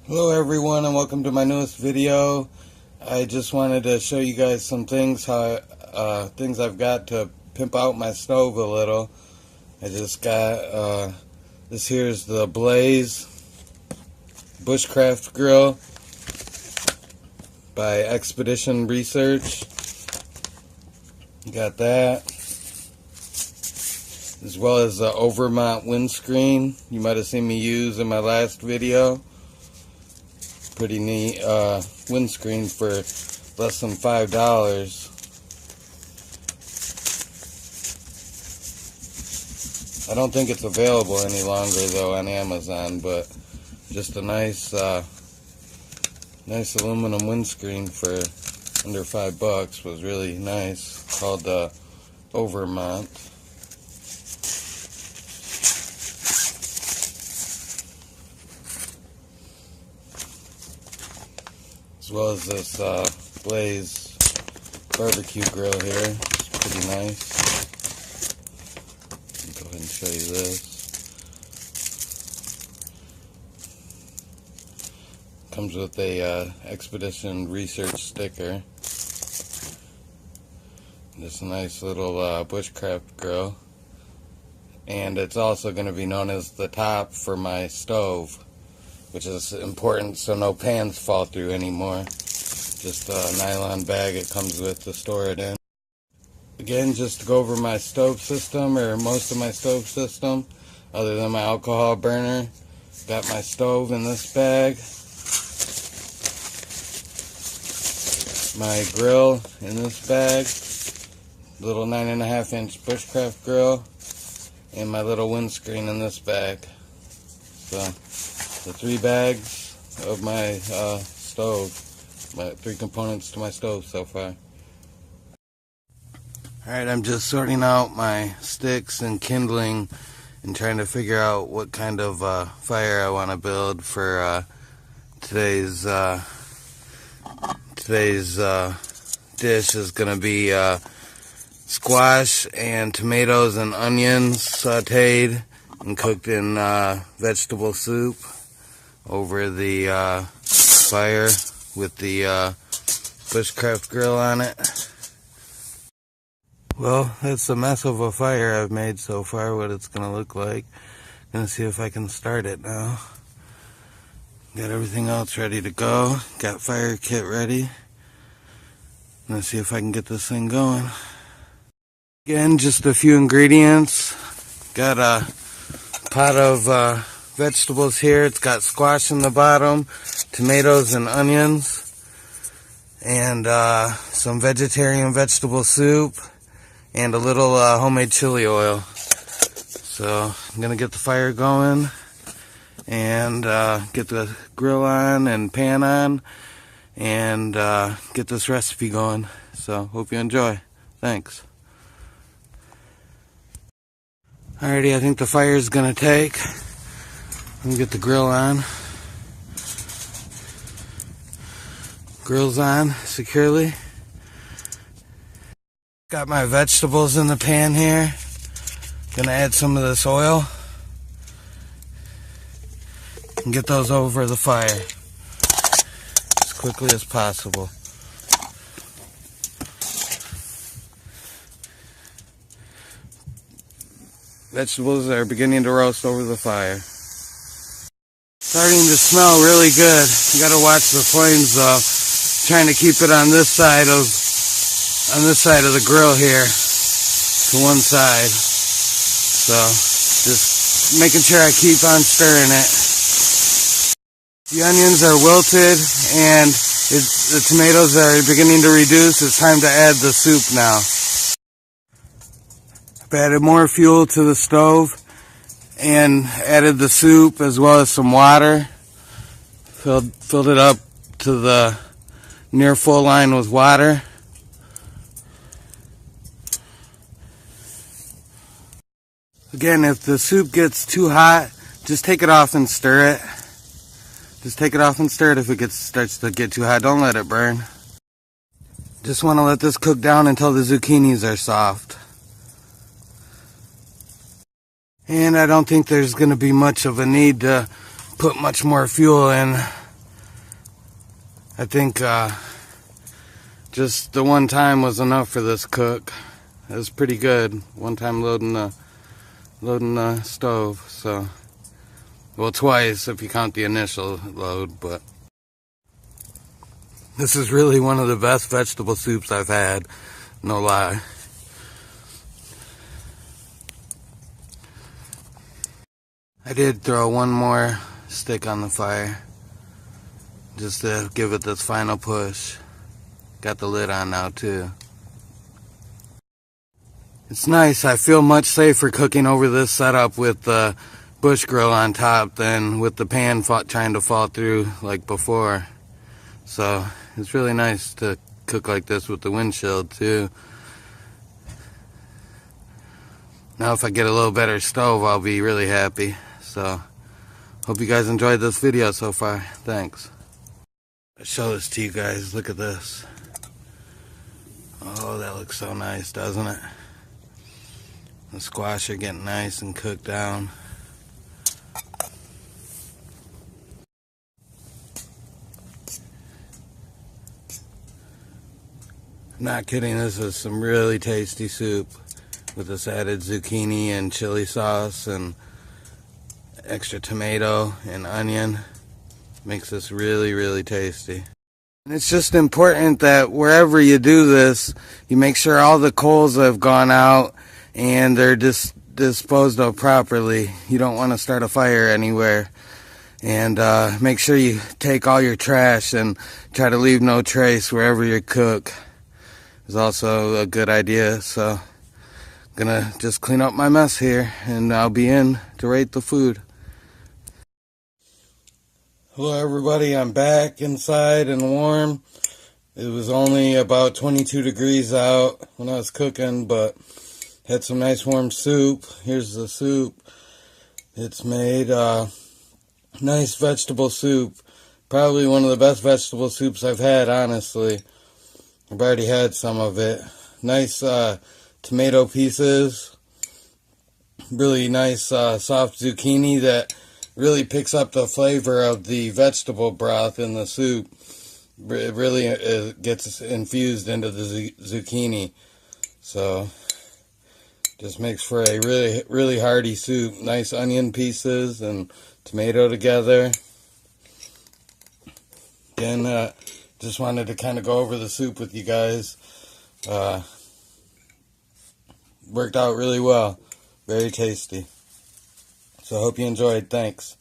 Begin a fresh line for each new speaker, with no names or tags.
Hello everyone, and welcome to my newest video. I just wanted to show you guys some things things I've got to pimp out my stove a little. I just got this here's the Blaze Bushcraft grill by Expedition Research. Got that, as well as the Overmont windscreen you might have seen me use in my last video. Pretty neat windscreen for less than $5. I don't think it's available any longer though on Amazon, but just a nice aluminum windscreen for under $5 was really nice. Called Overmont. As well as this Blaze barbecue grill here. It's pretty nice. Let me go ahead and show you this. Comes with a Expedition Research sticker. Just a nice little bushcraft grill. And it's also going to be known as the top for my stove, which is important so no pans fall through anymore. Just a nylon bag it comes with to store it in. Again, just to go over my stove system, or most of my stove system, other than my alcohol burner. Got my stove in this bag. My grill in this bag. Little 9.5-inch bushcraft grill. And my little windscreen in this bag. So, the 3 bags of my stove, my 3 components to my stove so far. Alright, I'm just sorting out my sticks and kindling and trying to figure out what kind of fire I want to build for today's dish. Is going to be squash and tomatoes and onions sauteed and cooked in vegetable soup over the fire with the bushcraft grill on it. Well, that's a mess of a fire I've made so far, what it's going to look like. Gonna see if I can start it now. Got everything else ready to go. Got fire kit ready. Gonna see if I can get this thing going. Again, just a few ingredients. Got a pot of vegetables here. It's got squash in the bottom, tomatoes and onions, and some vegetarian vegetable soup, and a little homemade chili oil. So I'm gonna get the fire going and get the grill on and pan on and get this recipe going. So hope you enjoy. Thanks. Alrighty, I think the fire is gonna take. Let me get the grill on. Grill's on securely. Got my vegetables in the pan here. Gonna add some of this oil and get those over the fire as quickly as possible. Vegetables are beginning to roast over the fire. Starting to smell really good. You gotta watch the flames though. Trying to keep it on this side of the grill here, to one side. So just making sure I keep on stirring it. The onions are wilted and the tomatoes are beginning to reduce. It's time to add the soup now. I've added more fuel to the stove and added the soup as well as some water. Filled it up to the near full line with water. Again, if the soup gets too hot, just take it off and stir it. Just take it off and stir it if it starts to get too hot. Don't let it burn. Just want to let this cook down until the zucchinis are soft. And I don't think there's going to be much of a need to put much more fuel in I think just the one time was enough for this cook. It was pretty good. One time loading the stove, so, well, twice if you count the initial load, but this is really one of the best vegetable soups I've had, no lie. I did throw one more stick on the fire just to give it this final push. Got the lid on now too. It's nice. I feel much safer cooking over this setup with the bush grill on top than with the pan trying to fall through like before. So it's really nice to cook like this with the windshield too. Now if I get a little better stove, I'll be really happy. So hope you guys enjoyed this video so far. Thanks. I'll show this to you guys. Look at this. Oh, that looks so nice, doesn't it? The squash are getting nice and cooked down. Not kidding, this is some really tasty soup with this added zucchini and chili sauce and extra tomato and onion. Makes this really, really tasty. And it's just important that wherever you do this, you make sure all the coals have gone out and they're disposed of properly. You don't want to start a fire anywhere. And make sure you take all your trash and try to leave no trace wherever you cook. Is also a good idea. So gonna just clean up my mess here and I'll be in to rate the food. Hello everybody, I'm back inside and warm. It was only about 22 degrees out when I was cooking, but had some nice warm soup. Here's the soup. It's made nice vegetable soup. Probably one of the best vegetable soups I've had, honestly. I've already had some of it. Nice tomato pieces. Really nice soft zucchini that really picks up the flavor of the vegetable broth in the soup. It really gets infused into the zucchini. So just makes for a really, really hearty soup. Nice onion pieces and tomato together. Again, just wanted to kind of go over the soup with you guys. Worked out really well. Very tasty. So I hope you enjoyed. Thanks.